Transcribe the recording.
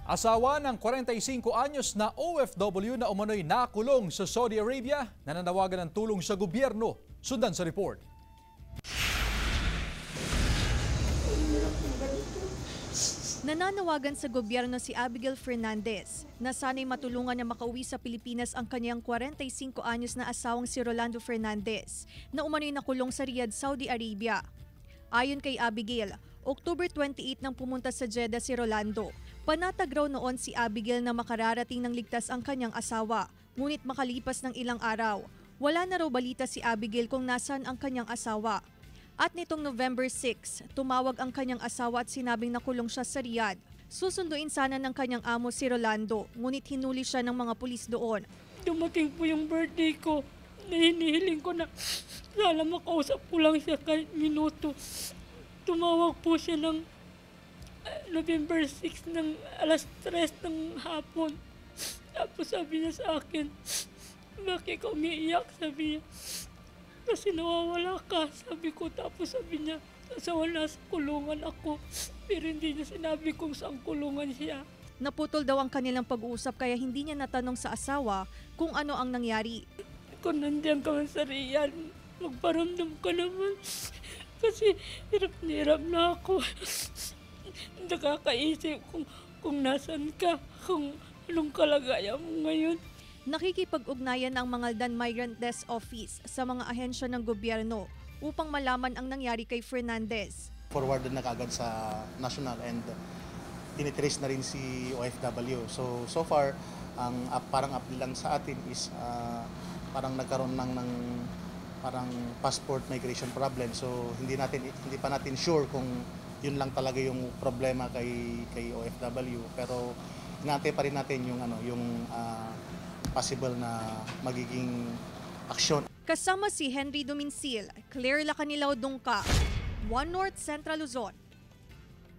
Asawa ng 45 anyos na OFW na umano'y nakulong sa Saudi Arabia, nananawagan ng tulong sa gobyerno. Sundan sa report. Nananawagan sa gobyerno si Abigail Fernandez na sana'y matulungan na makauwi sa Pilipinas ang kanyang 45 anyos na asawang si Rolando Fernandez na umano'y nakulong sa Riyadh, Saudi Arabia. Ayon kay Abigail, October 28 nang pumunta sa Jeddah si Rolando. Panatag raw noon si Abigail na makararating ng ligtas ang kanyang asawa, ngunit makalipas ng ilang araw, wala na raw balita si Abigail kung nasaan ang kanyang asawa. At nitong November 6, tumawag ang kanyang asawa at sinabing nakulong siya sa Riyadh. Susunduin sana ng kanyang amo si Rolando, ngunit hinuli siya ng mga pulis doon. Dumating po yung birthday ko, hinihiling ko na sana makausap ko lang siya kahit minuto. Tumawag po siya ng November 6 ng alas 3 ng hapon. Tapos sabi niya sa akin, bakit ka umiiyak? Sabi niya, kasi nawawala ka. Sabi ko, tapos sabi niya, nasa kulungan ako. Pero hindi niya sinabi kung saan kulungan siya. Naputol daw ang kanilang pag-uusap kaya hindi niya natanong sa asawa kung ano ang nangyari. Kung nandiyan ka man sa Riyadh, magparamdam ka naman. Kasi hirap na ako. Nakakaisip kung nasan ka, kung anong kalagayan mo ngayon. Nakikipag-ugnayan ang Mangaldan Migrant Desk Office sa mga ahensya ng gobyerno upang malaman ang nangyari kay Fernandez. Forwarded na kaagad sa national and tinitrace na rin si OFW. So far, ang parang update lang sa atin is parang nagkaroon ng parang passport migration problem. So hindi pa natin sure kung yun lang talaga yung problema kay OFW, pero inaantay pa rin natin yung possible na magiging aksyon. Kasama si Henry Duminsil, Claire Lacanilaw Dungka, One North Central Luzon.